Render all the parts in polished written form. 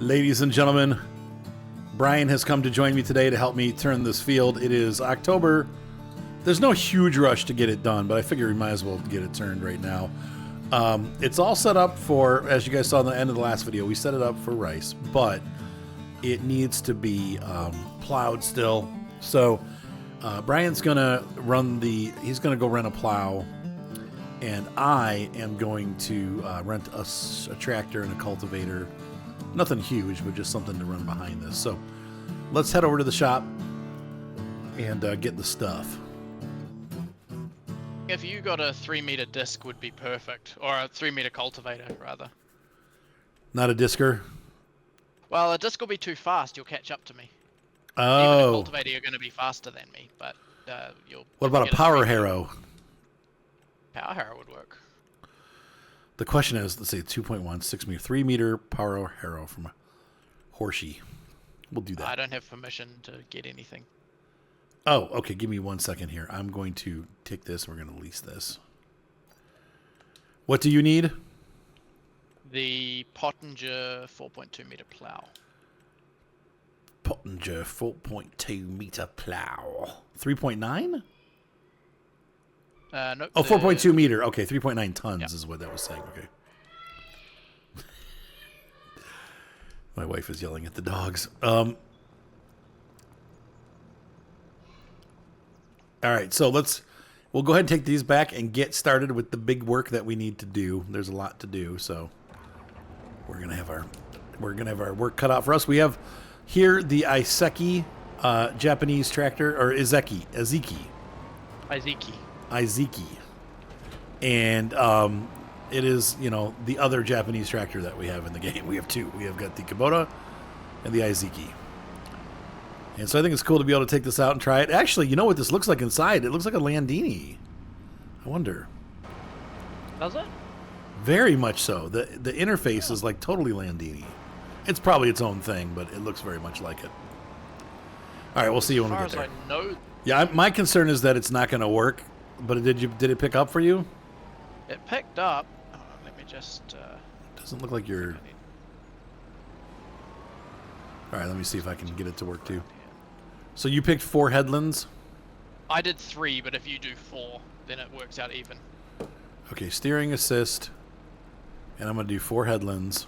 Ladies and gentlemen, Brian has come to join me today to help me turn this field. It is October. There's no huge rush to get it done, but I figure we might as well get it turned right now. It's all set up for, as you guys saw in the end of the last video, we set it up for rice, but it needs to be plowed still. So Brian's gonna he's gonna go rent a plow, and I am going to rent a tractor and a cultivator. Nothing huge, but just something to run behind this. So let's head over to the shop and get the stuff. If you got a 3-meter disc would be perfect, or a 3-meter cultivator rather. Not a discer? Well, a disc will be too fast. You'll catch up to me. Oh. Even a cultivator, you're going to be faster than me, but you'll. What about a power harrow? Power harrow would work. The question is, let's say 2.1, 6 meter, 3 meter power harrow from a Horsey. We'll do that. I don't have permission to get anything. Oh, okay. Give me 1 second here. I'm going to take this. We're going to lease this. What do you need? The Pottinger 4.2 meter plow. Pottinger 4.2 meter plow. 3.9? Nope. Oh, 4.2 meter. Okay, 3.9 tons is what that was saying. Okay. My wife is yelling at the dogs. All right, so we'll go ahead and take these back and get started with the big work that we need to do. There's a lot to do, so we're gonna have our work cut out for us. We have here the Iseki Japanese tractor, or Izeki. And it is, the other Japanese tractor that we have in the game. We have two. We have got the Kubota and the Izeki. And so I think it's cool to be able to take this out and try it. Actually, you know what this looks like inside? It looks like a Landini. I wonder. Does it? Very much so. The interface is like totally Landini. It's probably its own thing, but it looks very much like it. All right, we'll see you when we get there. As far as I know. Yeah, my concern is that it's not going to work. But did it pick up for you? It picked up. Oh, let me just. Doesn't look like you're. All right, let me see if I can get it to work too. So you picked 4 headlands? I did 3, but if you do 4, then it works out even. Okay, steering assist. And I'm going to do 4 headlands.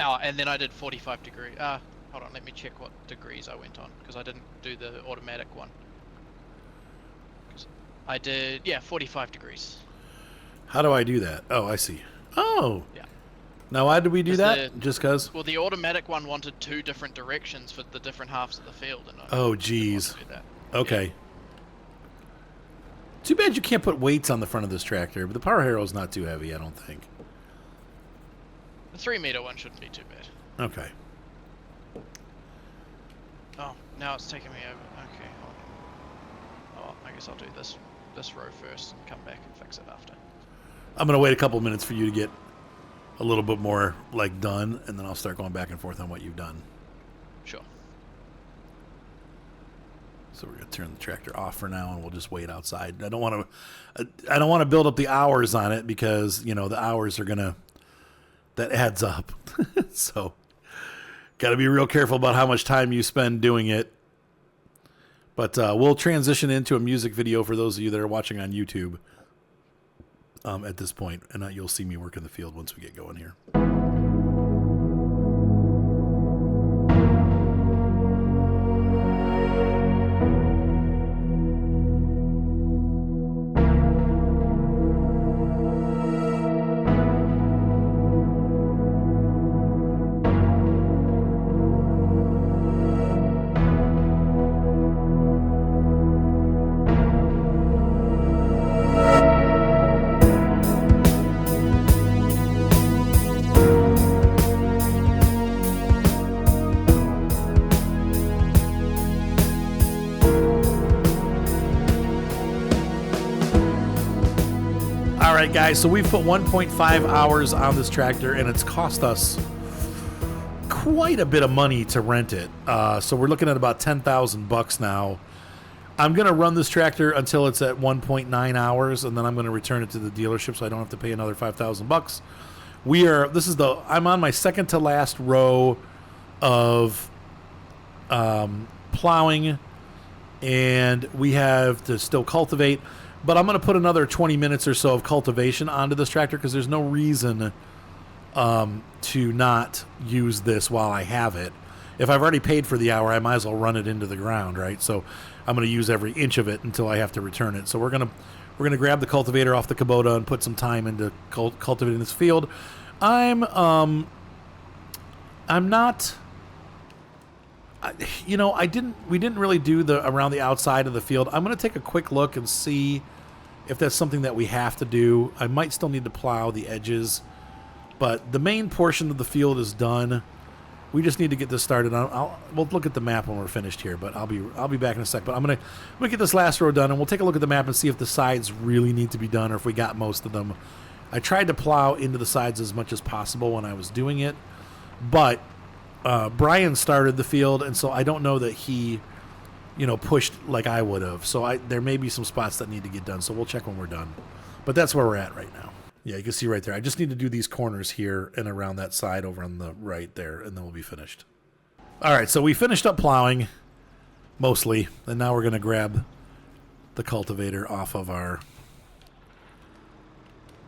Oh, and then I did 45 degree. Hold on, let me check what degrees I went on, because I didn't do the automatic one. I did, 45 degrees. How do I do that? Oh, I see. Oh. Yeah. Now, why did we do that? Just because? Well, the automatic one wanted 2 different directions for the different halves of the field. And oh, geez. Okay. Yeah. Too bad you can't put weights on the front of this tractor, but the power harrow is not too heavy, I don't think. The 3-meter one shouldn't be too bad. Okay. Oh, now it's taking me over. Okay, hold on. Oh, I guess I'll do this row first and come back and fix it after. I'm going to wait a couple minutes for you to get a little bit more done, and then I'll start going back and forth on what you've done. Sure. So we're going to turn the tractor off for now, and we'll just wait outside. I don't want to build up the hours on it because, the hours are that adds up. So got to be real careful about how much time you spend doing it. But we'll transition into a music video for those of you that are watching on YouTube at this point, and you'll see me work in the field once we get going here. All right, guys, so we've put 1.5 hours on this tractor, and it's cost us quite a bit of money to rent it. So we're looking at about $10,000 now. I'm going to run this tractor until it's at 1.9 hours, and then I'm going to return it to the dealership so I don't have to pay another $5,000 I'm on my second to last row of plowing, and we have to still cultivate. But I'm going to put another 20 minutes or so of cultivation onto this tractor because there's no reason to not use this while I have it. If I've already paid for the hour, I might as well run it into the ground, right? So I'm going to use every inch of it until I have to return it. So we're gonna grab the cultivator off the Kubota and put some time into cultivating this field. I'm not. We didn't really do the around the outside of the field. I'm going to take a quick look and see if that's something that we have to do. I might still need to plow the edges, but the main portion of the field is done. We just need to get this started. We'll look at the map when we're finished here, but I'll be back in a sec. But I'm gonna get this last row done, and we'll take a look at the map and see if the sides really need to be done or if we got most of them. I tried to plow into the sides as much as possible when I was doing it, but Brian started the field, and so I don't know that he, pushed like I would have. So there may be some spots that need to get done. So we'll check when we're done. But that's where we're at right now. Yeah, you can see right there. I just need to do these corners here and around that side over on the right there, and then we'll be finished. All right, so we finished up plowing, mostly, and now we're going to grab the cultivator off of our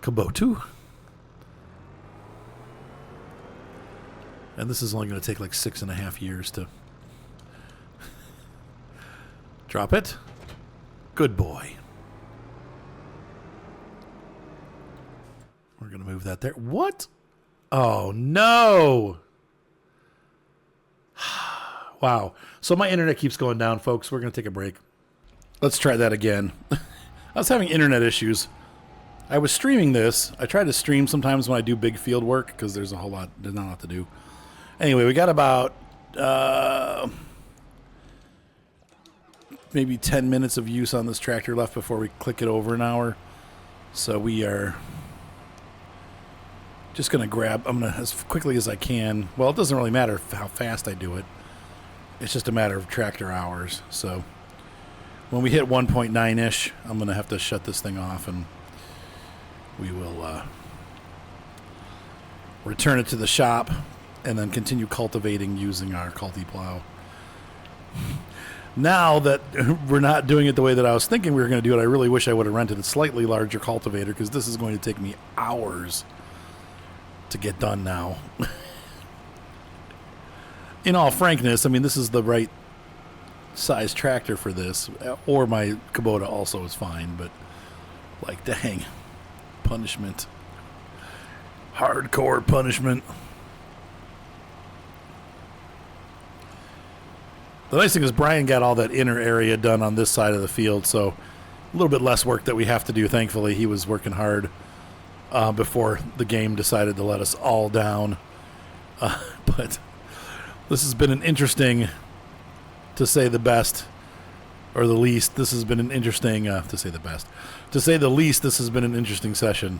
Kubota. And this is only going to take like 6.5 years to drop it. Good boy. We're going to move that there. What? Oh, no. Wow. So my internet keeps going down, folks. We're going to take a break. Let's try that again. I was having internet issues. I was streaming this. I try to stream sometimes when I do big field work because there's not a lot to do. Anyway, we got about maybe 10 minutes of use on this tractor left before we click it over an hour. So we are just going to grab, I'm going to, as quickly as I can. Well, it doesn't really matter how fast I do it. It's just a matter of tractor hours. So when we hit 1.9-ish, I'm going to have to shut this thing off, and we will return it to the shop and then continue cultivating using our culti plow. Now that we're not doing it the way that I was thinking we were going to do it, I really wish I would have rented a slightly larger cultivator because this is going to take me hours to get done now. In all frankness, I mean, this is the right size tractor for this, or my Kubota also is fine, but like, dang, punishment. Hardcore punishment. The nice thing is Brian got all that inner area done on this side of the field, so a little bit less work that we have to do, thankfully. He was working hard before the game decided to let us all down. But this has been an interesting, to say the best, or the least, this has been an interesting, to say the best. To say the least, this has been an interesting session.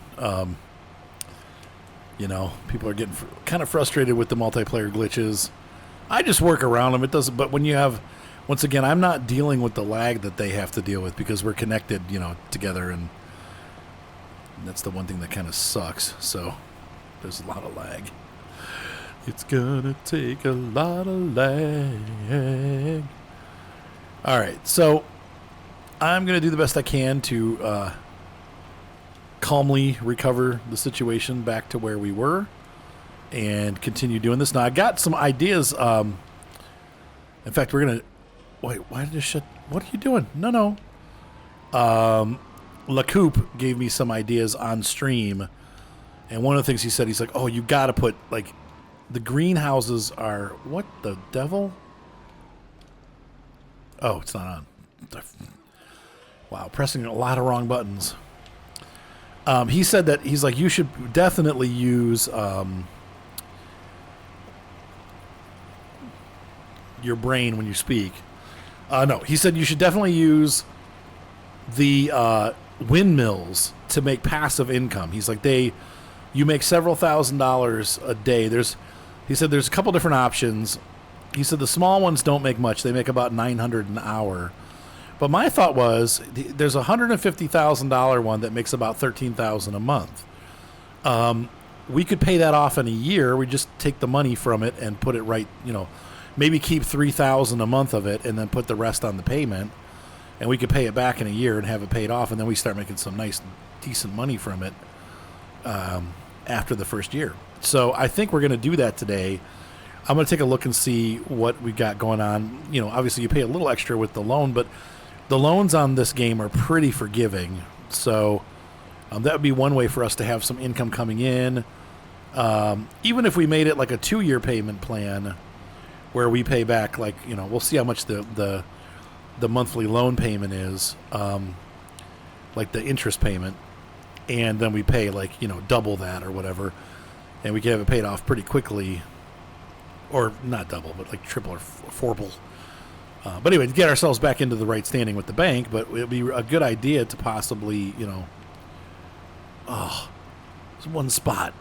People are getting kind of frustrated with the multiplayer glitches. I just work around them. It doesn't, but when you have, once again, I'm not dealing with the lag that they have to deal with because we're connected, together, and that's the one thing that kind of sucks. So there's a lot of lag. It's gonna take a lot of lag. All right, so I'm gonna do the best I can to calmly recover the situation back to where we were and continue doing this. Now, I got some ideas. In fact, we're going to... Wait, why did it shut... What are you doing? No. La Coupe gave me some ideas on stream. And one of the things he said, he's like, oh, you got to put, like... The greenhouses are... What the devil? Oh, it's not on. Wow, pressing a lot of wrong buttons. He said that... He's like, you should definitely use... your brain when you speak. No, he said you should definitely use the windmills to make passive income. He's like, you make several $1,000s a day. He said there's a couple different options. He said the small ones don't make much. They make about $900 an hour. But my thought was there's a $150,000 one that makes about $13,000 a month. we could pay that off in a year. We just take the money from it and put it right, maybe keep $3,000 a month of it and then put the rest on the payment, and we could pay it back in a year and have it paid off, and then we start making some nice, decent money from it after the first year. So I think we're going to do that today. I'm going to take a look and see what we got going on. Obviously you pay a little extra with the loan, but the loans on this game are pretty forgiving. So that would be one way for us to have some income coming in. Even if we made it like a 2-year payment plan where we pay back, we'll see how much the monthly loan payment is, like the interest payment, and then we pay double that or whatever, and we can have it paid off pretty quickly, or not double, but like triple or fourple. But anyway, to get ourselves back into the right standing with the bank, but it would be a good idea to possibly, it's one spot.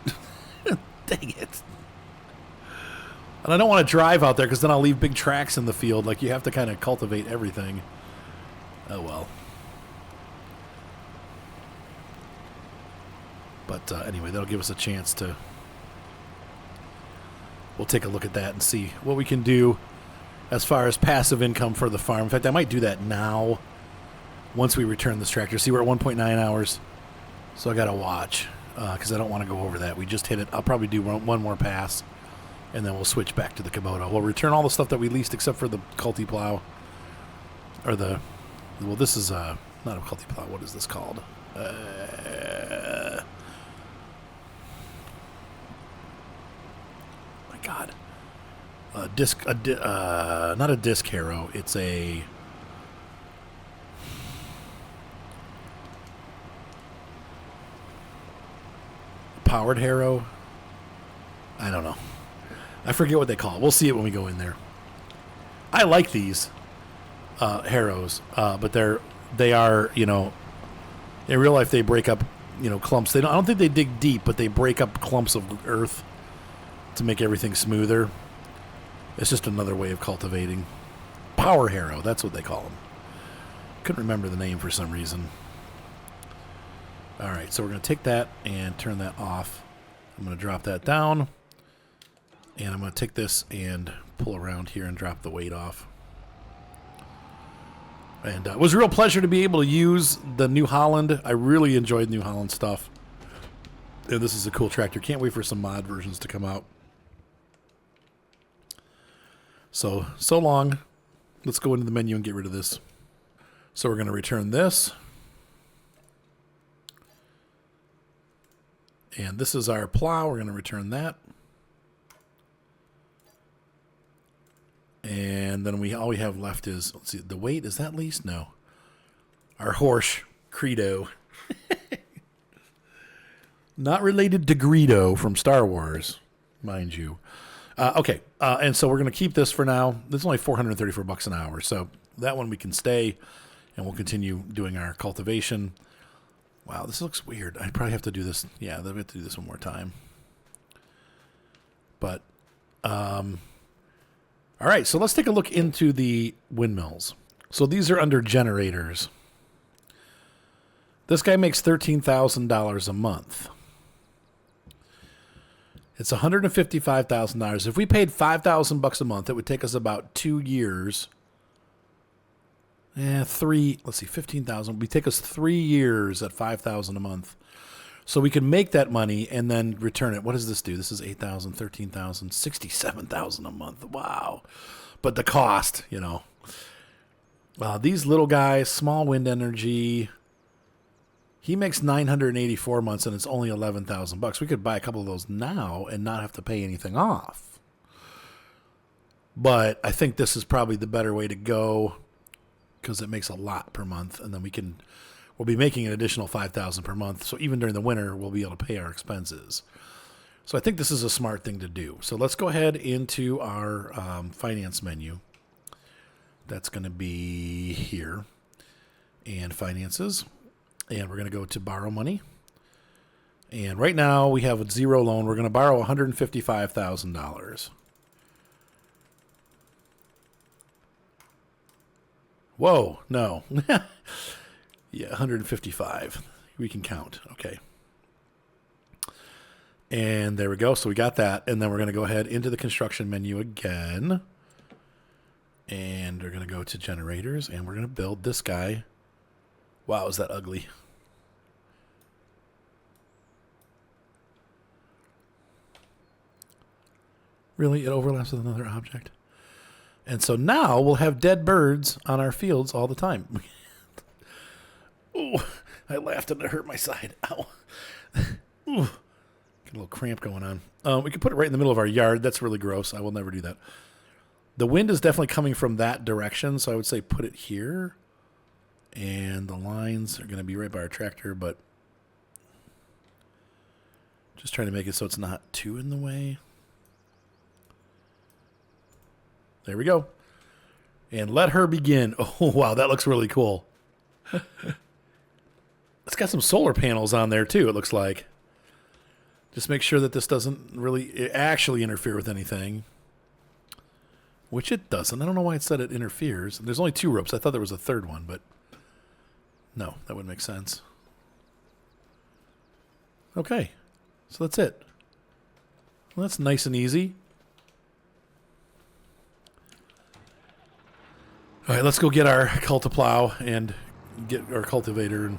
Dang it. And I don't want to drive out there because then I'll leave big tracks in the field. Like, you have to kind of cultivate everything. Oh, well. But anyway, that'll give us a chance to... We'll take a look at that and see what we can do as far as passive income for the farm. In fact, I might do that now once we return this tractor. See, we're at 1.9 hours. So I got to watch because I don't want to go over that. We just hit it. I'll probably do one more pass, and then we'll switch back to the Kubota. We'll return all the stuff that we leased except for the Culti plow. Or this is not a Culti plow. What is this called? My God. Not a disc harrow. It's a... powered harrow. I don't know. I forget what they call it. We'll see it when we go in there. I like these harrows, but they are, in real life they break up, clumps. I don't think they dig deep, but they break up clumps of earth to make everything smoother. It's just another way of cultivating. Power harrow, that's what they call them. Couldn't remember the name for some reason. All right, so we're going to take that and turn that off. I'm going to drop that down, and I'm going to take this and pull around here and drop the weight off. And it was a real pleasure to be able to use the New Holland. I really enjoyed New Holland stuff. And this is a cool tractor. Can't wait for some mod versions to come out. So long. Let's go into the menu and get rid of this. So we're going to return this. And this is our plow. We're going to return that. And then all we have left is, let's see, the weight. Is that leased? No. Our horse, Credo. Not related to Greedo from Star Wars, mind you. Okay. And so we're going to keep this for now. This is only $434 an hour. So that one we can stay, and we'll continue doing our cultivation. Wow, this looks weird. I probably have to do this. Yeah, I'll have to do this one more time. But, all right, so let's take a look into the windmills. So these are under generators. This guy makes $13,000 a month. It's $155,000. If we paid $5,000 a month, it would take us about 2 years. Let's see, 15,000. We take us 3 years at 5,000 a month. So we can make that money and then return it. What does this do? This is 8,000, 13,000, 67,000 a month. Wow. But the cost, these little guys, small wind energy, he makes 984 months and it's only 11,000 bucks. We could buy a couple of those now and not have to pay anything off. But I think this is probably the better way to go, because it makes a lot per month, and then we'll be making an additional $5,000 per month. So even during the winter, we'll be able to pay our expenses. So I think this is a smart thing to do. So let's go ahead into our finance menu. That's going to be here, and finances, and we're going to go to borrow money. And right now we have a zero loan. We're going to borrow $155,000. Whoa, no. Yeah, 155. We can count. Okay. And there we go. So we got that. And then we're going to go ahead into the construction menu again. And we're going to go to generators. And we're going to build this guy. Wow, is that ugly? Really? It overlaps with another object? And so now we'll have dead birds on our fields all the time. Oh, I laughed and it hurt my side. Ow. Ooh, get a little cramp going on. We could put it right in the middle of our yard. That's really gross. I will never do that. The wind is definitely coming from that direction, so I would say put it here. And the lines are going to be right by our tractor, but just trying to make it so it's not too in the way. There we go. And let her begin. Oh, wow, that looks really cool. It's got some solar panels on there, too, it looks like. Just make sure that this doesn't really actually interfere with anything. Which it doesn't. I don't know why it said it interferes. There's only 2 ropes. I thought there was a third one, but no, that wouldn't make sense. Okay, so that's it. Well, that's nice and easy. All right, let's go get our Cultiplow and get our cultivator and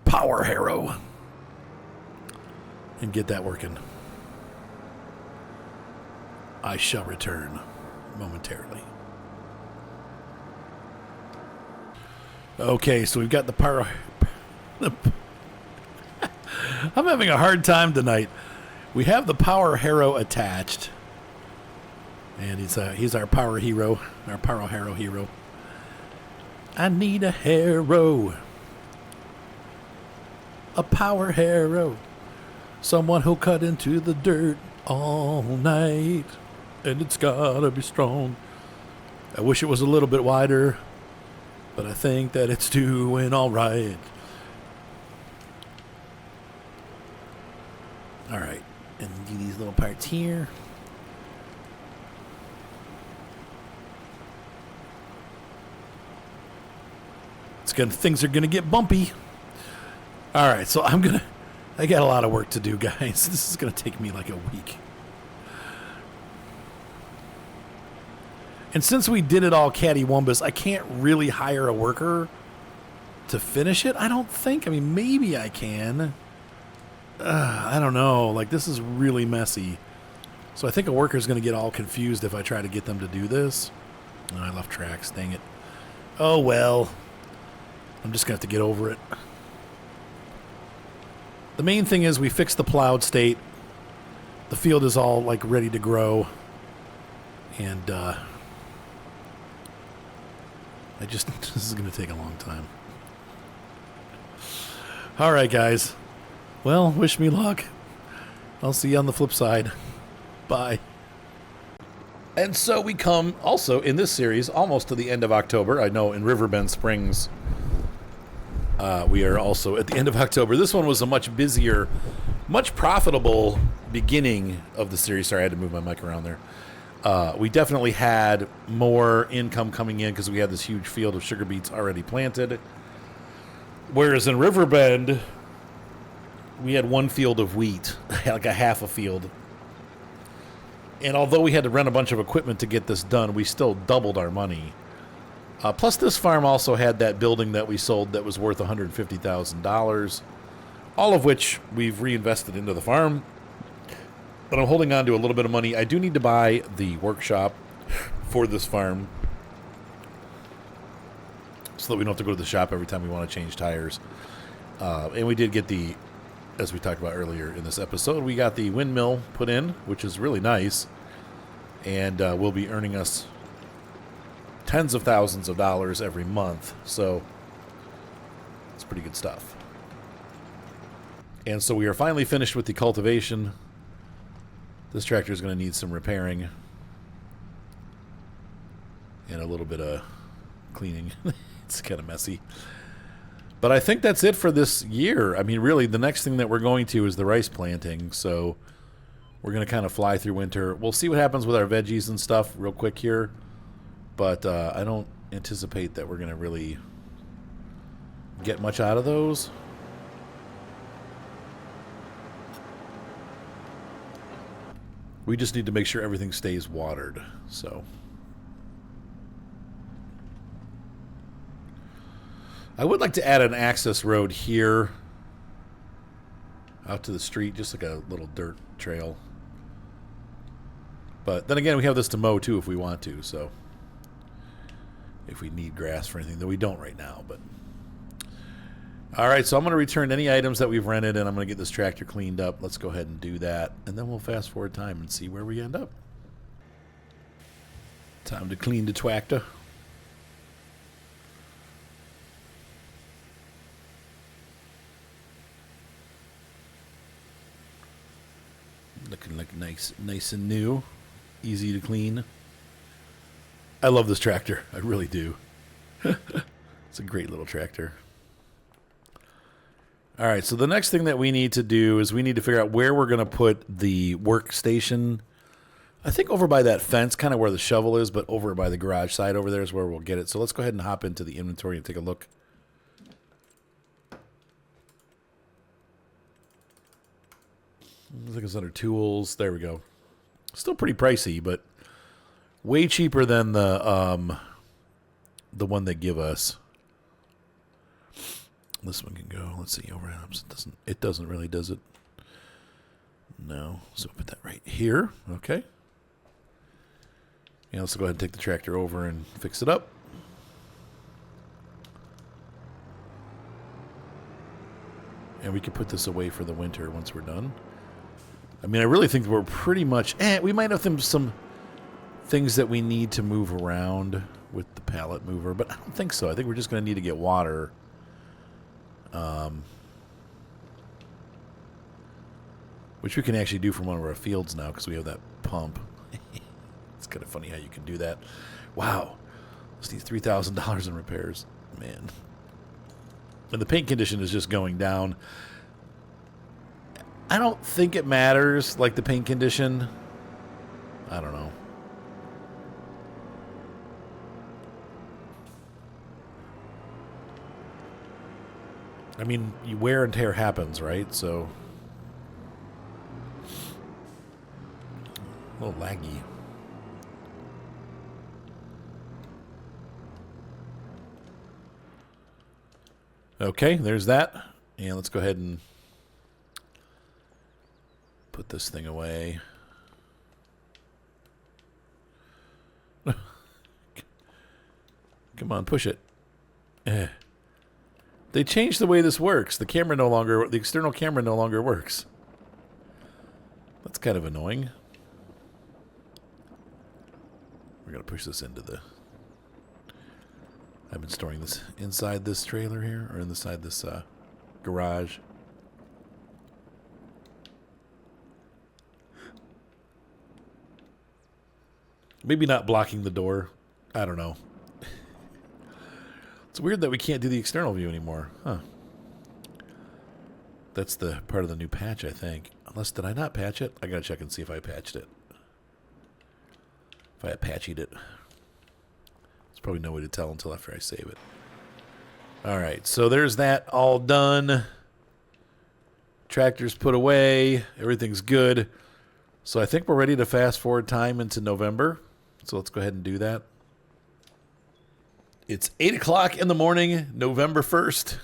power harrow and get that working. I shall return momentarily. Okay, so we've got the power. I'm having a hard time tonight. We have the power harrow attached. And he's our power hero, our power harrow hero. I need a harrow. A power harrow. Someone who'll cut into the dirt all night. And it's gotta be strong. I wish it was a little bit wider, but I think that it's doing all right. All right, and do these little parts here. Things are gonna get bumpy. All right, so I got a lot of work to do, guys. This is gonna take me like a week. And since we did it all cattywampus, I can't really hire a worker to finish it. I don't think. I mean, maybe I can. I don't know. Like, this is really messy. So I think a worker's gonna get all confused if I try to get them to do this. Oh, I left tracks. Dang it. Oh well. I'm just going to have to get over it. The main thing is we fixed the plowed state. The field is all, like, ready to grow. And, this is going to take a long time. All right, guys. Well, wish me luck. I'll see you on the flip side. Bye. And so we come, also, in this series, almost to the end of October. I know in Riverbend Springs... we are also at the end of October. This one was a much busier, much profitable beginning of the series. Sorry, I had to move my mic around there. We definitely had more income coming in because we had this huge field of sugar beets already planted. Whereas in Riverbend, we had one field of wheat, like a half a field. And although we had to rent a bunch of equipment to get this done, we still doubled our money. Plus, this farm also had that building that we sold that was worth $150,000, all of which we've reinvested into the farm. But I'm holding on to a little bit of money. I do need to buy the workshop for this farm so that we don't have to go to the shop every time we want to change tires. And we did get the, as we talked about earlier in this episode, we got the windmill put in, which is really nice, and will be earning us tens of thousands of dollars every month, so it's pretty good stuff. And so we are finally finished with the cultivation. This tractor is going to need some repairing and a little bit of cleaning. It's kind of messy. But I think that's it for this year. I mean, really, the next thing that we're going to is the rice planting, so we're going to kind of fly through winter. We'll see what happens with our veggies and stuff real quick here. But I don't anticipate that we're going to really get much out of those. We just need to make sure everything stays watered. So I would like to add an access road here out to the street, just like a little dirt trail. But then again, we have this to mow too if we want to, so if we need grass for anything, though we don't right now. But all right, so I'm going to return any items that we've rented, and I'm going to get this tractor cleaned up. Let's go ahead and do that, and then we'll fast forward time and see where we end up. Time to clean the tractor. Looking like nice and new. Easy to clean. I love this tractor. I really do. It's a great little tractor. All right, so the next thing that we need to do is we need to figure out where we're going to put the workstation. I think over by that fence, kind of where the shovel is, but over by the garage side over there is where we'll get it. So let's go ahead and hop into the inventory and take a look. I think it's under tools. There we go. Still pretty pricey, but way cheaper than the one they give us. This one can go. Let's see, overlaps. It doesn't really, does it? No. So put that right here. Okay. Yeah, let's go ahead and take the tractor over and fix it up. And we can put this away for the winter once we're done. I mean, I really think we're pretty much... we might have some things that we need to move around with the pallet mover, but I don't think so. I think we're just going to need to get water. Which we can actually do from one of our fields now because we have that pump. It's kind of funny how you can do that. Wow. This needs $3,000 in repairs. Man. And the paint condition is just going down. I don't think it matters, like the paint condition. I don't know. I mean, wear and tear happens, right? So, a little laggy. Okay, there's that. And let's go ahead and put this thing away. Come on, push it. They changed the way this works. The external camera no longer works. That's kind of annoying. We're going to push this into the... I've been storing this inside this trailer here, or inside this garage. Maybe not blocking the door. I don't know. It's weird that we can't do the external view anymore. Huh. That's the part of the new patch, I think. Unless, did I not patch it? I gotta check and see if I patched it. If I had patched it. There's probably no way to tell until after I save it. Alright, so there's that all done. Tractor's put away. Everything's good. So I think we're ready to fast forward time into November. So let's go ahead and do that. It's 8 o'clock in the morning, November 1st.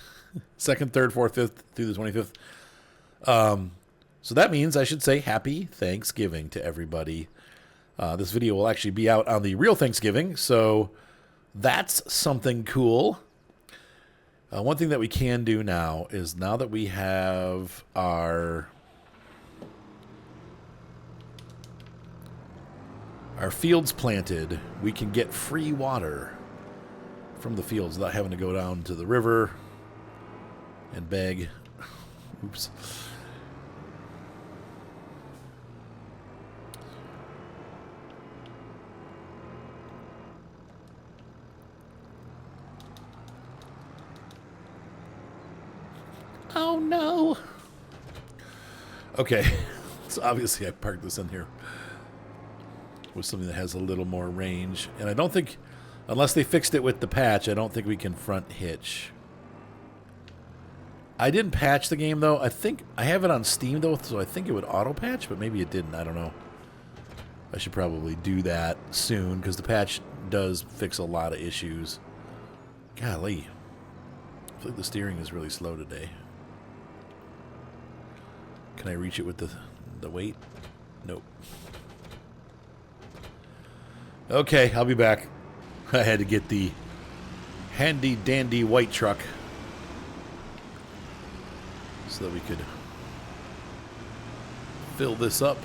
2nd, 3rd, 4th, 5th, through the 25th. So that means I should say happy Thanksgiving to everybody. This video will actually be out on the real Thanksgiving, so that's something cool. One thing that we can do now is, now that we have our fields planted, we can get free water from the fields without having to go down to the river and beg. Oops. Oh no. Okay. So obviously I parked this in here with something that has a little more range. And I don't think, unless they fixed it with the patch, I don't think we can front hitch. I didn't patch the game, though. I think I have it on Steam, though, so I think it would auto patch, but maybe it didn't. I don't know. I should probably do that soon because the patch does fix a lot of issues. Golly. I feel like the steering is really slow today. Can I reach it with the weight? Nope. Okay, I'll be back. I had to get the handy dandy white truck so that we could fill this up.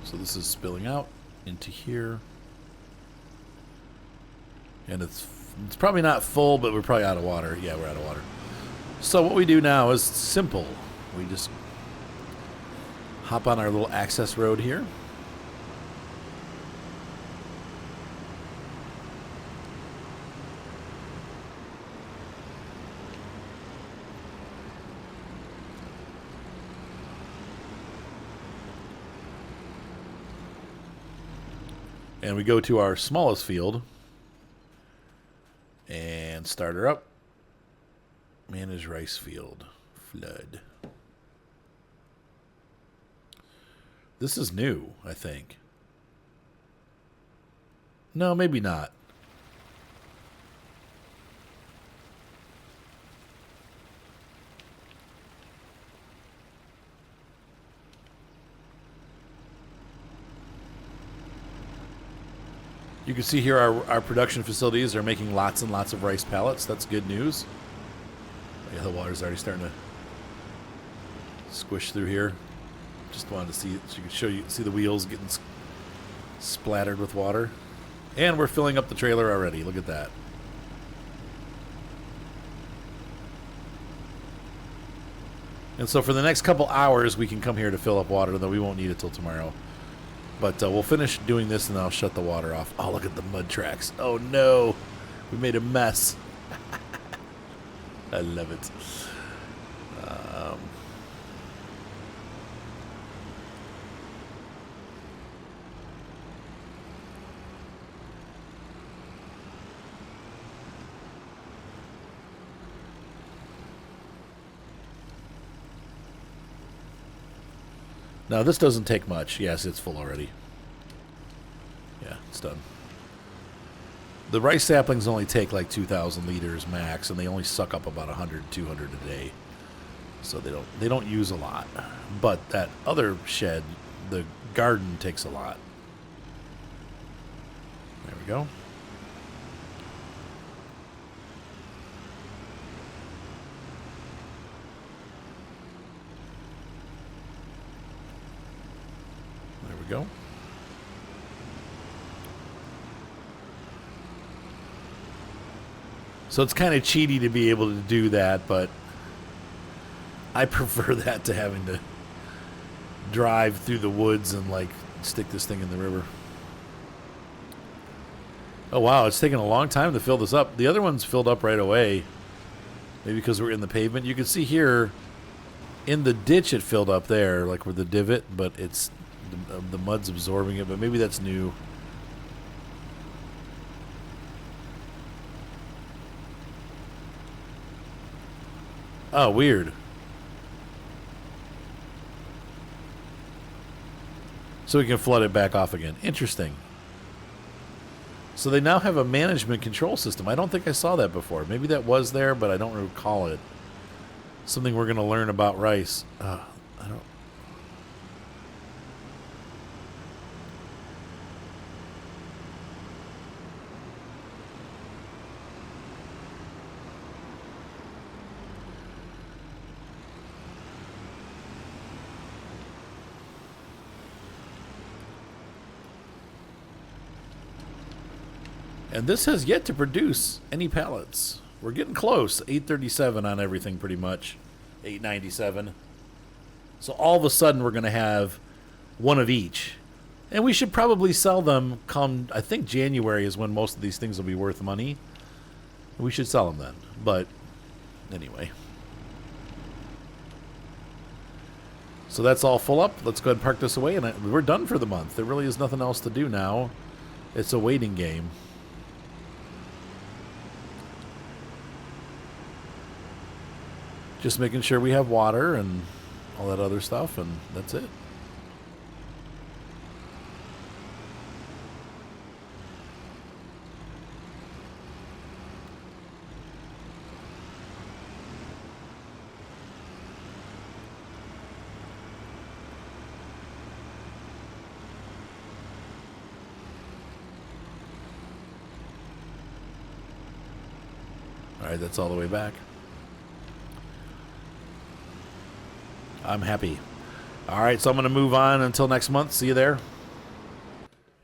So this is spilling out into here. And it's probably not full, but we're probably out of water. Yeah, we're out of water. So what we do now is simple. We just hop on our little access road here. And we go to our smallest field and start her up. Manage rice field. Flood. This is new, I think. No, maybe not. You can see here our production facilities are making lots and lots of rice pallets. That's good news. Yeah, the water's already starting to squish through here. Just wanted to see it so you could see the wheels getting splattered with water. And we're filling up the trailer already. Look at that. And so for the next couple hours, we can come here to fill up water, though we won't need it till tomorrow. But we'll finish doing this, and then I'll shut the water off. Oh, look at the mud tracks. Oh, no. We made a mess. I love it. Now, this doesn't take much. Yes, it's full already. Yeah, it's done. The rice saplings only take like 2,000 liters max, and they only suck up about 100, 200 a day. So they don't use a lot. But that other shed, the garden, takes a lot. There we go. There we go. So it's kind of cheaty to be able to do that, but I prefer that to having to drive through the woods and like stick this thing in the river. Oh wow, it's taking a long time to fill this up. The other one's filled up right away. Maybe because we're in the pavement. You can see here in the ditch it filled up there, like with the divot, but it's the mud's absorbing it, but maybe that's new. Oh, weird. So we can flood it back off again. Interesting. So they now have a management control system. I don't think I saw that before. Maybe that was there, but I don't recall it. Something we're going to learn about rice. I don't... And this has yet to produce any pallets. We're getting close. 837 on everything pretty much. 897. So all of a sudden we're going to have one of each. And we should probably sell them come, I think January is when most of these things will be worth money. We should sell them then. But anyway. So that's all full up. Let's go ahead and park this away. And we're done for the month. There really is nothing else to do now. It's a waiting game. Just making sure we have water and all that other stuff, and that's it. All right, that's all the way back. I'm happy. All right, so I'm going to move on until next month. See you there.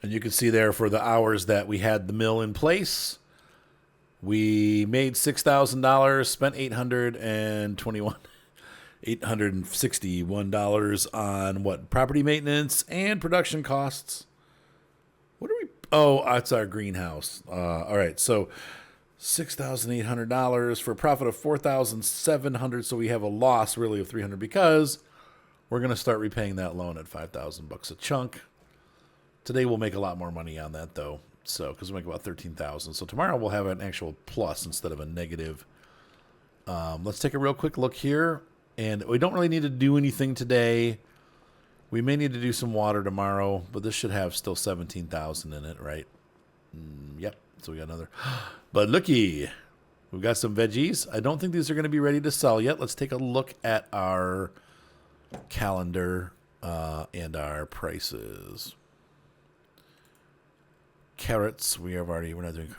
And you can see there for the hours that we had the mill in place, we made $6,000, spent $861 on what? Property maintenance and production costs. What are we? Oh, that's our greenhouse. All right, so $6,800 for a profit of $4,700. So we have a loss really of $300 because we're going to start repaying that loan at $5,000 a chunk. Today we'll make a lot more money on that though. So because we make about $13,000. So tomorrow we'll have an actual plus instead of a negative. Let's take a real quick look here, and we don't really need to do anything today. We may need to do some water tomorrow, but this should have still 17,000 in it, right? Yep. So we got another. But looky, we've got some veggies. I don't think these are going to be ready to sell yet. Let's take a look at our calendar and our prices. Carrots, we're not doing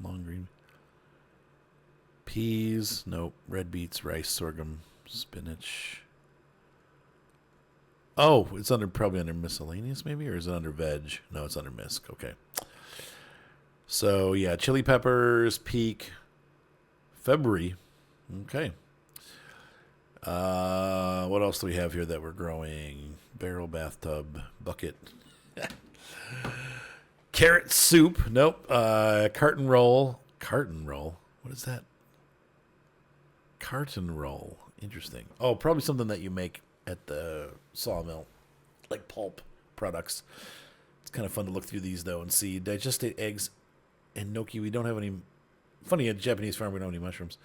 long green. Peas, nope. Red beets, rice, sorghum, spinach. Oh, it's probably under miscellaneous maybe, or is it under veg? No, it's under misc. Okay. So yeah, chili peppers, peak, February. Okay. What else do we have here that we're growing? Barrel, bathtub, bucket. Carrot soup. Nope. Carton roll. Carton roll. What is that? Carton roll. Interesting. Oh, probably something that you make at the sawmill, like pulp products. It's kind of fun to look through these though and see digestate eggs and gnocchi. We don't have any. Funny, at a Japanese farm we don't have any mushrooms.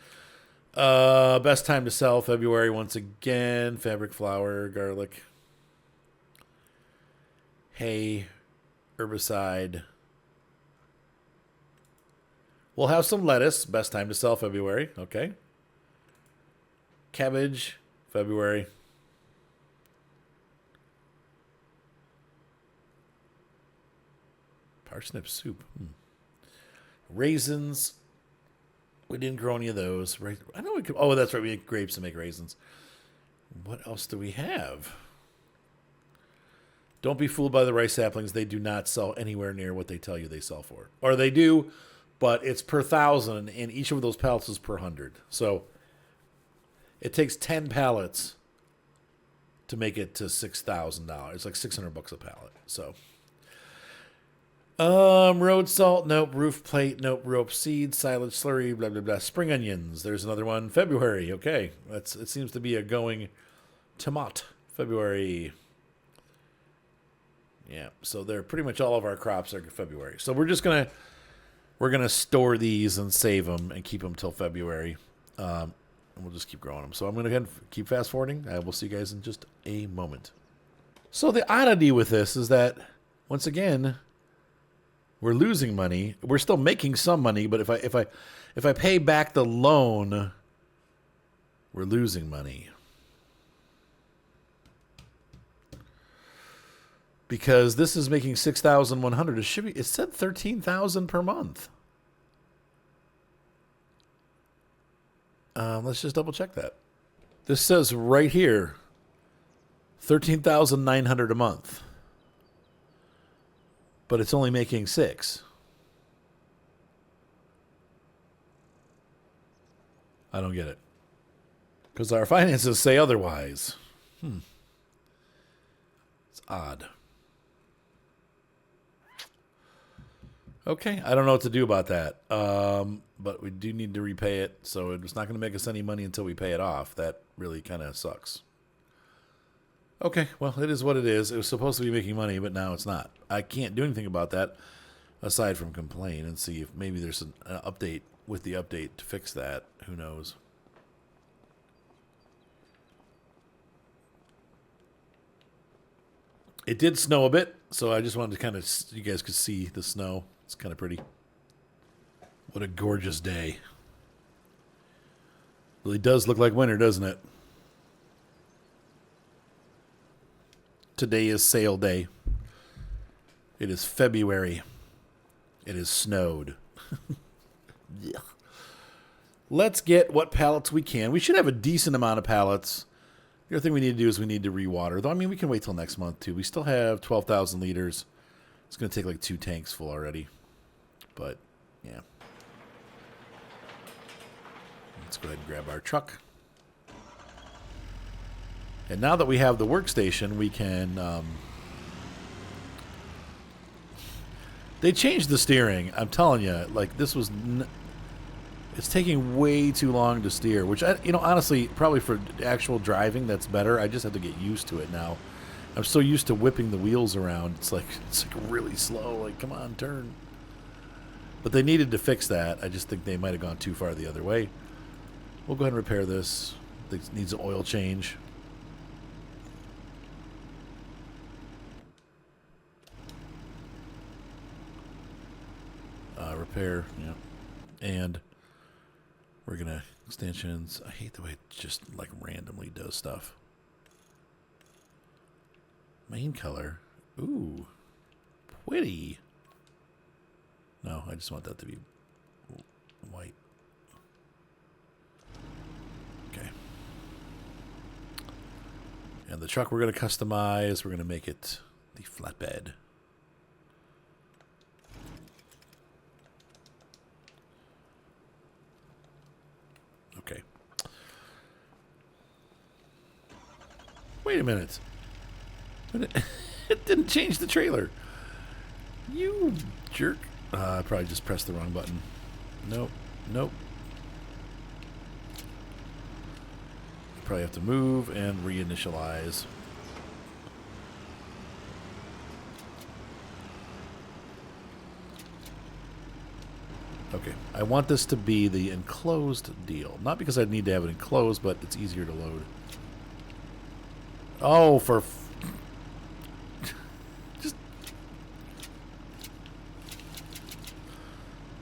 Best time to sell, February once again. Fabric flour, garlic, hay, herbicide. We'll have some lettuce. Best time to sell, February. Okay. Cabbage, February. Parsnip soup. Raisins. We didn't grow any of those. I know we could. Oh, that's right. We had grapes to make raisins. What else do we have? Don't be fooled by the rice saplings. They do not sell anywhere near what they tell you they sell for. Or they do, but it's per 1,000, and each of those pallets is per 100. So it takes 10 pallets to make it to $6,000. It's like $600 a pallet. So, road salt, nope. Roof plate, nope. Rope seed, silage slurry, blah blah blah. Spring onions. There's another one. February. Okay, it seems to be a going tomato. February. Yeah, so they're pretty much all of our crops are February. So we're gonna store these and save them and keep them till February. And we'll just keep growing them. So I'm gonna go ahead and keep fast forwarding. I will see you guys in just a moment. So the oddity with this is that once again, we're losing money. We're still making some money, but if I pay back the loan, we're losing money. Because this is making $6,100. It said $13,000 per month. Let's just double check that. This says right here, $13,900 a month. But it's only making $6,000. I don't get it. Because our finances say otherwise. It's odd. Okay, I don't know what to do about that. But we do need to repay it, so it's not going to make us any money until we pay it off. That really kind of sucks. Okay, well, it is what it is. It was supposed to be making money, but now it's not. I can't do anything about that aside from complain and see if maybe there's an update with the update to fix that. Who knows? It did snow a bit, so I just wanted to kind of, you guys could see the snow. It's kind of pretty. What a gorgeous day. Really does look like winter, doesn't it? Today is sale day. It is February. It is snowed. Yeah. Let's get what pallets we can. We should have a decent amount of pallets. The other thing we need to do is we need to rewater. Though, I mean, we can wait till next month, too. We still have 12,000 liters. It's going to take like 2 tanks full already. But, yeah. Let's go ahead and grab our truck. And now that we have the workstation, we can... They changed the steering. I'm telling you, like, this was... It's taking way too long to steer, which, honestly, probably for actual driving, that's better. I just have to get used to it now. I'm so used to whipping the wheels around. It's like really slow. Like, come on, turn. But they needed to fix that. I just think they might have gone too far the other way. We'll go ahead and repair this. It needs an oil change. Repair, yeah. And we're going to extensions. I hate the way it just like randomly does stuff. Main color. Ooh. Pretty. No, I just want that to be white. Okay. And the truck we're going to customize. We're going to make it the flatbed. Okay. Wait a minute. It didn't change the trailer. You jerk. I probably just pressed the wrong button. Nope. Nope. Probably have to move and reinitialize. Okay, I want this to be the enclosed deal. Not because I need to have it enclosed, but it's easier to load. Oh, just...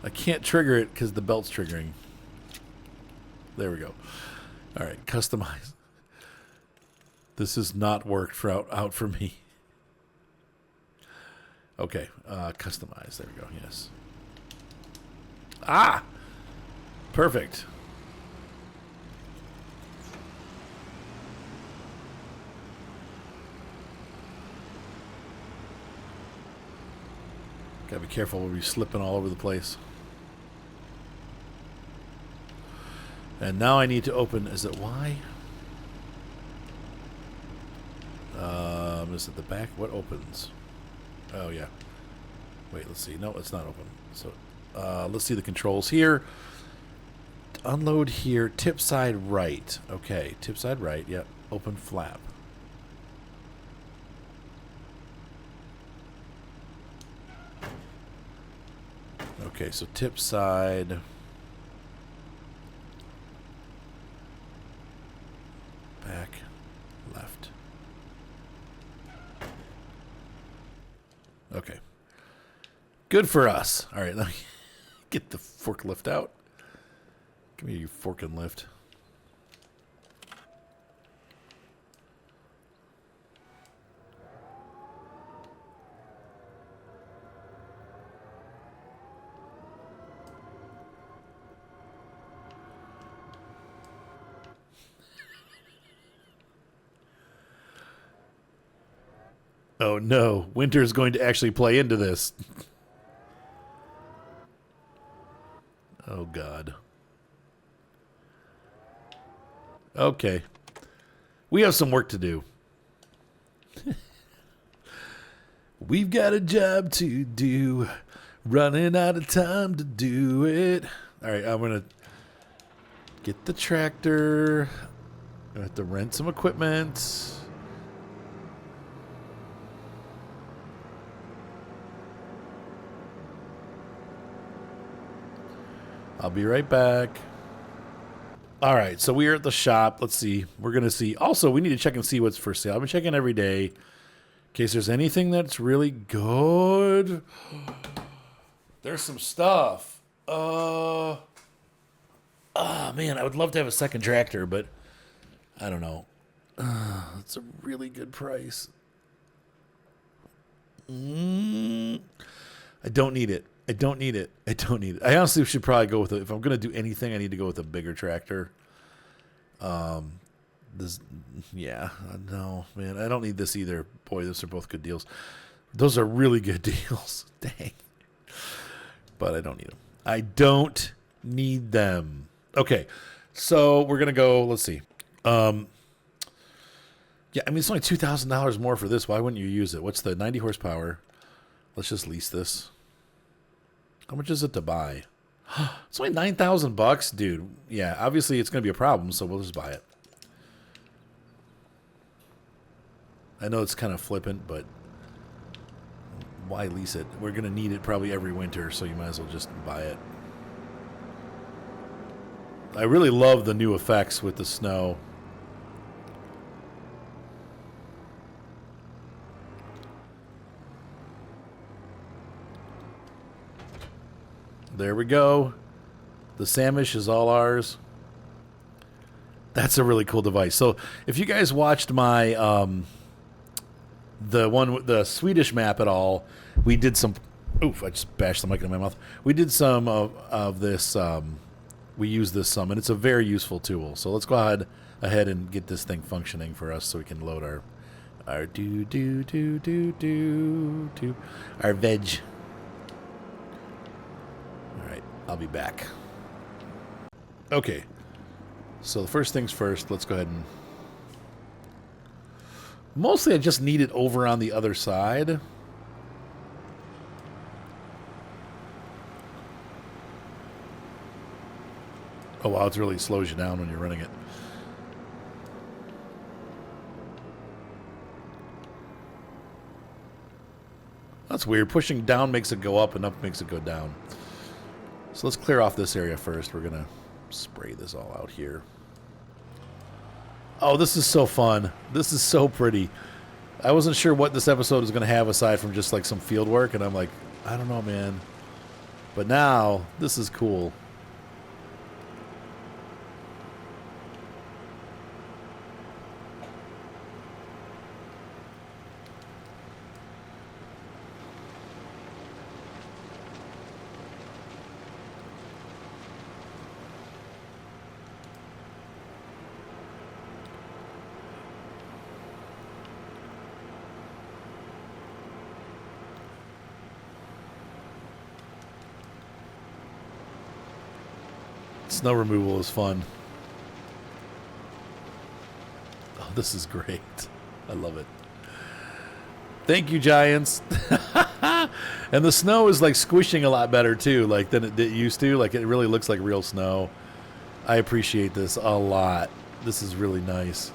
I can't trigger it because the belt's triggering. There we go. All right, customize. This has not worked out for me. Okay, customize. There we go, yes. Ah! Perfect. Gotta be careful, we'll be slipping all over the place. And now I need to open, is it Y? Is it the back? What opens? Oh, yeah. Wait, let's see. No, it's not open. So, let's see the controls here. Unload here. Tip side right. Okay, tip side right. Yep. Open flap. Okay, so tip side. Back. Left. Okay. Good for us. All right, let me get the forklift out. Give me your fork and lift. Oh no, winter is going to actually play into this. Oh God. Okay. We have some work to do. We've got a job to do. Running out of time to do it. All right, I'm going to get the tractor. I have to rent some equipment. I'll be right back. All right, so we are at the shop. Let's see. We're going to see. Also, we need to check and see what's for sale. I've been checking every day. case there's anything that's really good. There's some stuff. Oh man, I would love to have a second tractor, but I don't know. It's a really good price. I don't need it. I don't need it. I don't need it. I honestly should probably go with it. If I'm going to do anything, I need to go with a bigger tractor. This, yeah, no, man, I don't need this either. Boy, those are both good deals. Those are really good deals. Dang. But I don't need them. I don't need them. Okay, so we're going to go, let's see. Yeah, I mean, it's only $2,000 more for this. Why wouldn't you use it? What's the 90 horsepower? Let's just lease this. How much is it to buy? It's only $9,000, dude. Yeah, obviously it's going to be a problem, so we'll just buy it. I know it's kind of flippant, but why lease it? We're going to need it probably every winter, so you might as well just buy it. I really love the new effects with the snow. There we go. The Samish is all ours. That's a really cool device. So if you guys watched my the one with the Swedish map at all, we did some. Oof! I just bashed the mic in my mouth. We did some of this. We use this some, and it's a very useful tool. So let's go ahead and get this thing functioning for us, so we can load our our veg. All right, I'll be back. Okay, so the first things first. Let's go ahead and. Mostly, I just need it over on the other side. Oh, wow, it really slows you down when you're running it. That's weird. Pushing down makes it go up and up makes it go down. So let's clear off this area first. We're going to spray this all out here. Oh, this is so fun. This is so pretty. I wasn't sure what this episode was going to have aside from just like some field work, and I'm like, I don't know, man. But now, this is cool. Snow removal is fun. Oh, this is great. I love it. Thank you, Giants. And the snow is like squishing a lot better too, like than it used to. Like it really looks like real snow. I appreciate this a lot. This is really nice.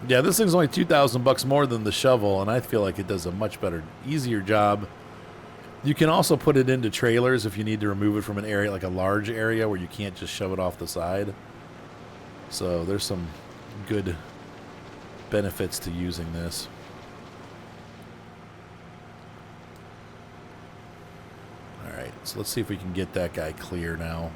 Yeah, this thing's only $2,000 more than the shovel, and I feel like it does a much better, easier job. You can also put it into trailers if you need to remove it from an area, like a large area where you can't just shove it off the side. So there's some good benefits to using this. All right, so let's see if we can get that guy clear now.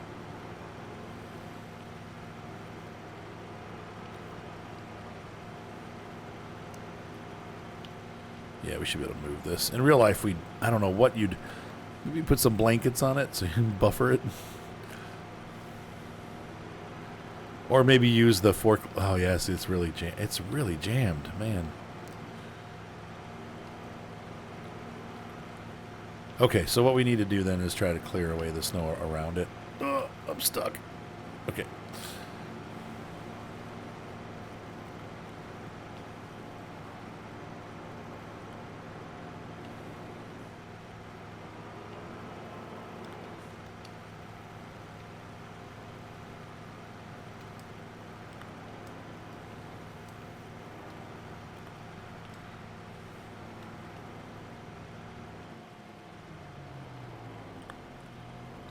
Yeah, we should be able to move this. In real life, I don't know what maybe put some blankets on it so you can buffer it. Or maybe use the fork. Oh, yes, it's really jammed, man. Okay, so what we need to do then is try to clear away the snow around it. Oh, I'm stuck. Okay.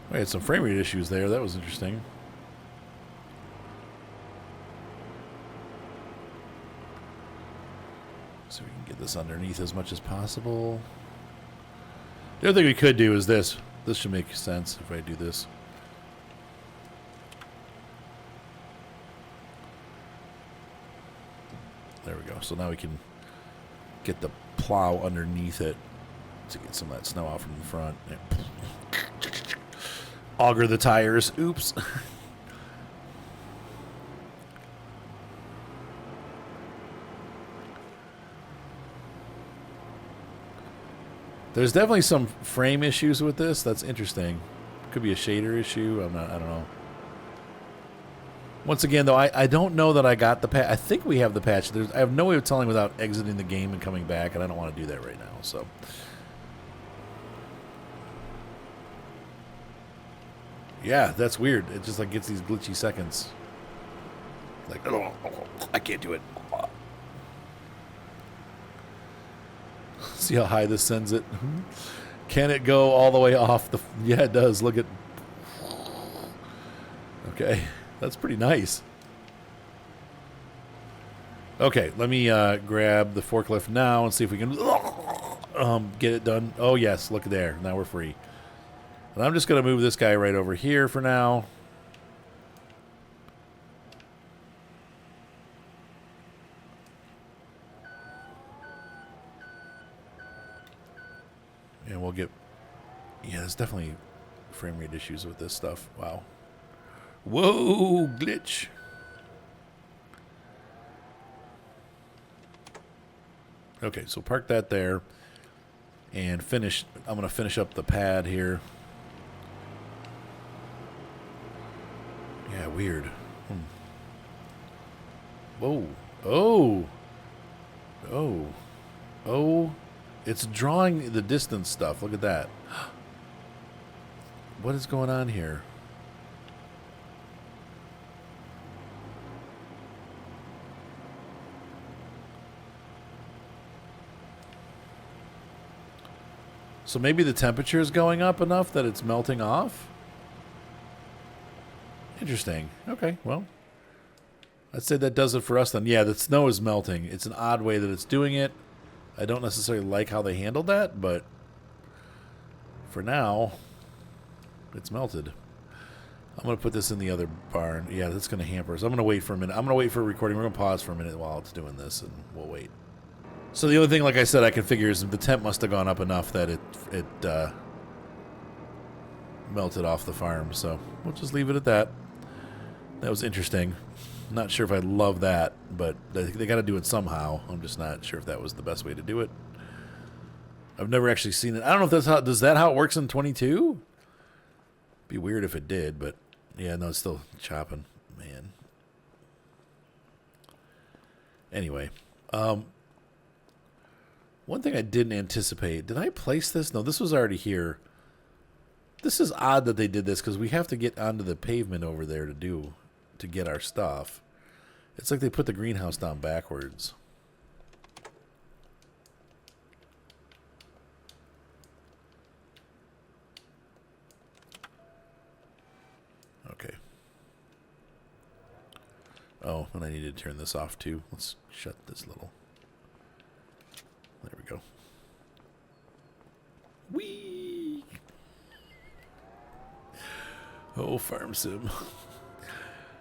We had some frame rate issues there. That was interesting. So we can get this underneath as much as possible. The other thing we could do is this. This should make sense if I do this. There we go. So now we can get the plow underneath it to get some of that snow out from the front. Auger the tires. Oops. There's definitely some frame issues with this. That's interesting. Could be a shader issue. I don't know. Once again, though, I don't know that I got the patch. I think we have the patch. I have no way of telling without exiting the game and coming back, and I don't want to do that right now. So, yeah, that's weird. It just like gets these glitchy seconds. Like, oh, I can't do it. See how high this sends it? Can it go all the way off the... Yeah, it does. Look at... Okay. That's pretty nice. Okay, let me grab the forklift now and see if we can get it done. Oh, yes. Look there. Now we're free. And I'm just going to move this guy right over here for now. And we'll get... Yeah, there's definitely frame rate issues with this stuff. Wow. Whoa, glitch. Okay, so park that there. And finish... I'm going to finish up the pad here. Yeah, weird. Whoa. Oh. Oh. Oh. It's drawing the distance stuff. Look at that. What is going on here? So maybe the temperature is going up enough that it's melting off? Interesting. Okay, well. I'd say that does it for us then. Yeah, the snow is melting. It's an odd way that it's doing it. I don't necessarily like how they handled that, but for now, it's melted. I'm going to put this in the other barn. Yeah, that's going to hamper us. I'm going to wait for a minute. I'm going to wait for a recording. We're going to pause for a minute while it's doing this, and we'll wait. So the only thing, like I said, I can figure is the temp must have gone up enough that it melted off the farm. So we'll just leave it at that. That was interesting. Not sure if I love that, but they got to do it somehow. I'm just not sure if that was the best way to do it. I've never actually seen it. I don't know if that's how... Does that how it works in 22? Be weird if it did, but... Yeah, no, it's still chopping. Man. Anyway. One thing I didn't anticipate. Did I place this? No, this was already here. This is odd that they did this, because we have to get onto the pavement over there to get our stuff. It's like they put the greenhouse down backwards. Okay. Oh, and I need to turn this off too. Let's shut this little... There we go. Whee! Oh, Farm Sim.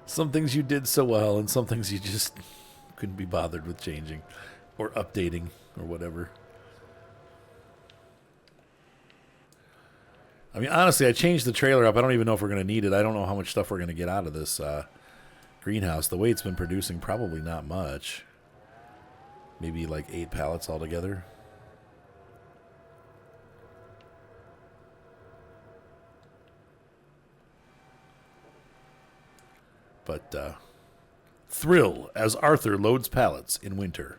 Some things you did so well, and some things you just couldn't be bothered with changing or updating or whatever. I mean, honestly, I changed the trailer up. I don't even know if we're going to need it. I don't know how much stuff we're going to get out of this greenhouse. The way it's been producing, probably not much. Maybe like 8 pallets altogether. But thrill as Arthur loads pallets in winter.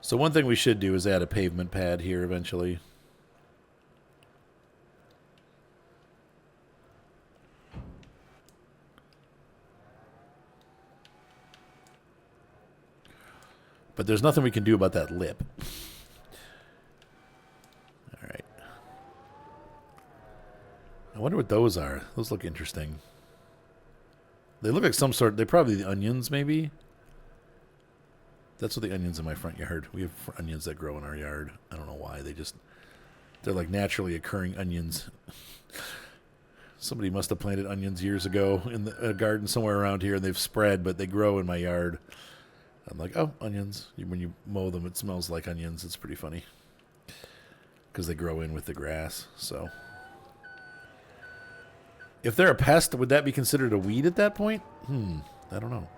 So one thing we should do is add a pavement pad here eventually. But there's nothing we can do about that lip. All right. wonder what those are. Those look interesting. They look like some sort. They're probably the onions, maybe. That's what the onions in my front yard. We have onions that grow in our yard. I don't know why. They're like naturally occurring onions. Somebody must have planted onions years ago in a garden somewhere around here, and they've spread, but they grow in my yard. I'm like, oh, onions. When you mow them, it smells like onions. It's pretty funny because they grow in with the grass. So, if they're a pest, would that be considered a weed at that point? I don't know.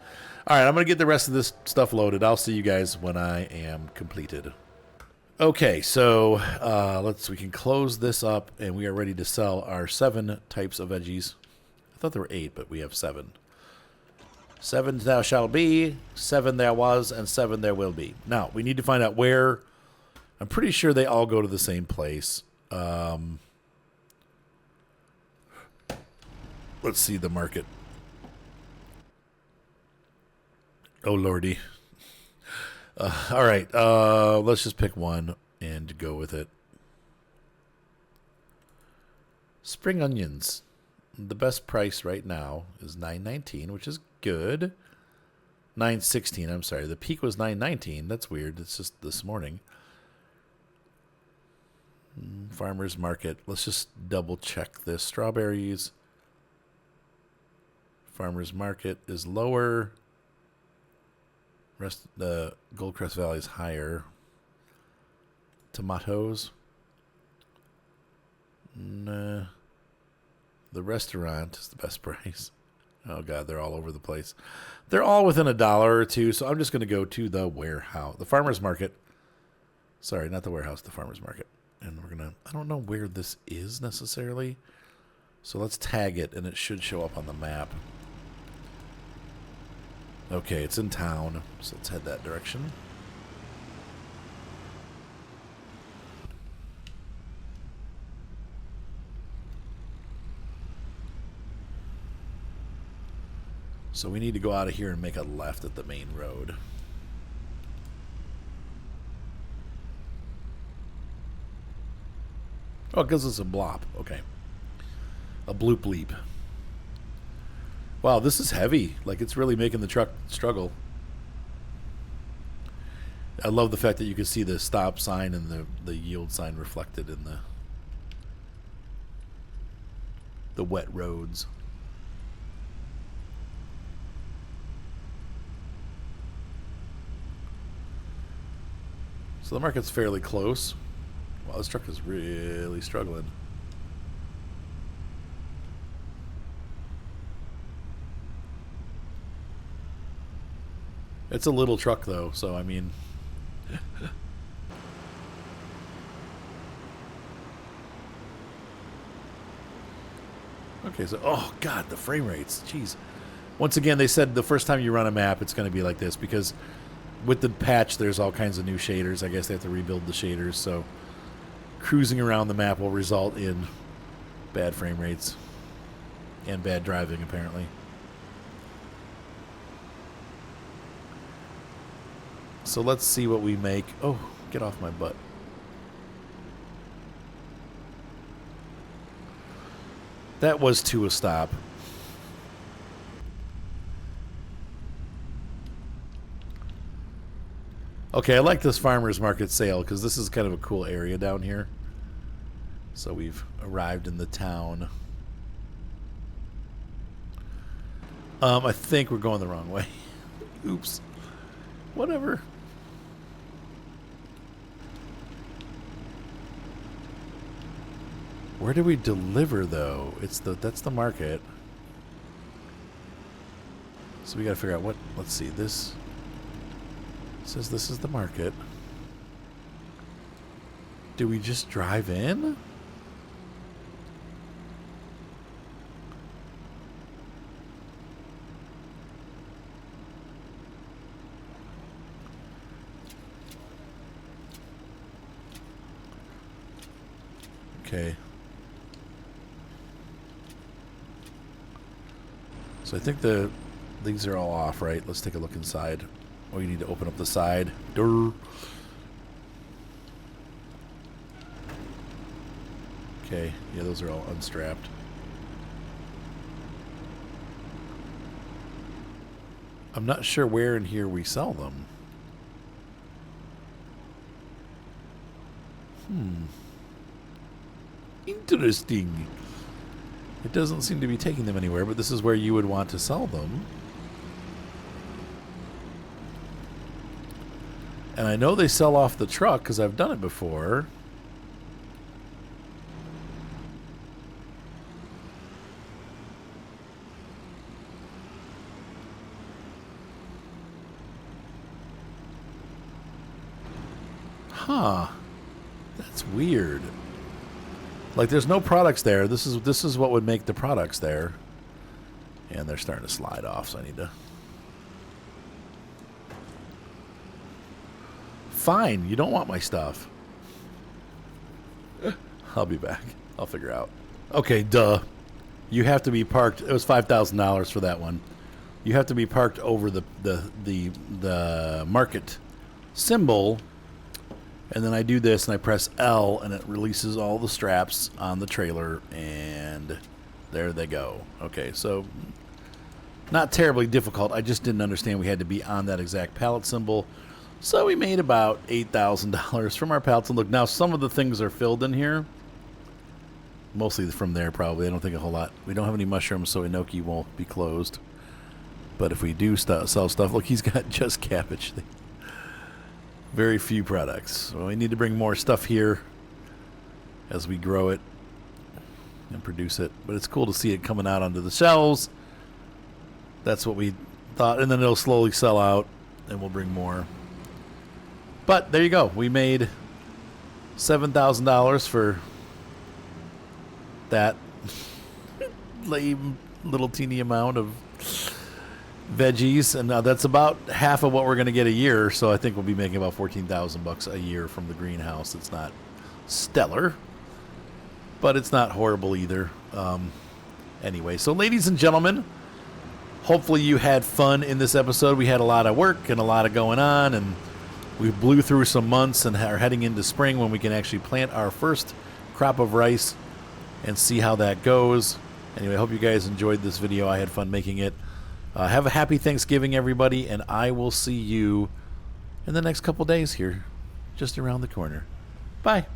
All right, I'm going to get the rest of this stuff loaded. I'll see you guys when I am completed. Okay, so we can close this up, and we are ready to sell our 7 types of veggies. I thought there were 8, but we have 7. 7 thou shalt be, 7 there was, and 7 there will be. Now, we need to find out where. I'm pretty sure they all go to the same place. Let's see the market. Oh, lordy. All right, let's just pick one and go with it. Spring onions. The best price right now is $9.19, which is good. $9.16, I'm sorry. The peak was $9.19. That's weird. It's just this morning. Farmer's market. Let's just double check this. Strawberries. Farmer's market is lower. The Goldcrest Valley is higher. Tomatoes. Nah. The restaurant is the best price. Oh, God, they're all over the place. They're all within $1 or $2, so I'm just going to go to the warehouse. The farmer's market. Sorry, not the warehouse, the farmer's market. And we're going to, I don't know where this is necessarily. So let's tag it, and it should show up on the map. Okay, it's in town, so let's head that direction. So we need to go out of here and make a left at the main road. Oh, it gives us a blop. Okay. A bloop leap. Wow, this is heavy. Like, it's really making the truck struggle. I love the fact that you can see the stop sign and the yield sign reflected in the wet roads. So the market's fairly close. Wow, this truck is really struggling. It's a little truck, though, so I mean... Okay, so... Oh, God, the frame rates. Jeez. Once again, they said the first time you run a map, it's going to be like this, because with the patch, there's all kinds of new shaders. I guess they have to rebuild the shaders, so... Cruising around the map will result in bad frame rates. And bad driving, apparently. So let's see what we make. Oh, get off my butt. That was to a stop. Okay, I like this farmer's market sale because this is kind of a cool area down here. So we've arrived in the town. I think we're going the wrong way. Oops. Whatever. Where do we deliver, though? That's the market. So we got to figure out what... Let's see. This says this is the market. Do we just drive in? Okay. So I think these are all off, right? Let's take a look inside. Oh, you need to open up the side. Durr. Okay, yeah, those are all unstrapped. I'm not sure where in here we sell them. Interesting. It doesn't seem to be taking them anywhere, but this is where you would want to sell them. And I know they sell off the truck because I've done it before. Huh. That's weird. Like, there's no products there. This is what would make the products there. And they're starting to slide off, so I need to... Fine, you don't want my stuff. I'll be back. I'll figure out. Okay, duh. You have to be parked. It was $5,000 for that one. You have to be parked over the market symbol. And then I do this and I press L and it releases all the straps on the trailer and there they go. Okay, so not terribly difficult. I just didn't understand we had to be on that exact pallet symbol. So we made about $8,000 from our pallets. And look, now some of the things are filled in here. Mostly from there probably. I don't think a whole lot. We don't have any mushrooms, so enoki won't be closed. But if we do sell stuff, look, he's got just cabbage. Very few products. So we need to bring more stuff here as we grow it and produce it. But it's cool to see it coming out onto the shelves. That's what we thought. And then it'll slowly sell out and we'll bring more. But there you go. We made $7,000 for that lame little teeny amount of veggies, and that's about half of what we're going to get a year. So I think we'll be making about $14,000 a year from the greenhouse. It's not stellar, but it's not horrible either. Anyway, so ladies and gentlemen, hopefully you had fun in this episode. We had a lot of work and a lot of going on, and we blew through some months and are heading into spring when we can actually plant our first crop of rice and see how that goes. Anyway, I hope you guys enjoyed this video. I had fun making it. Have a happy Thanksgiving, everybody, and I will see you in the next couple days here, just around the corner. Bye.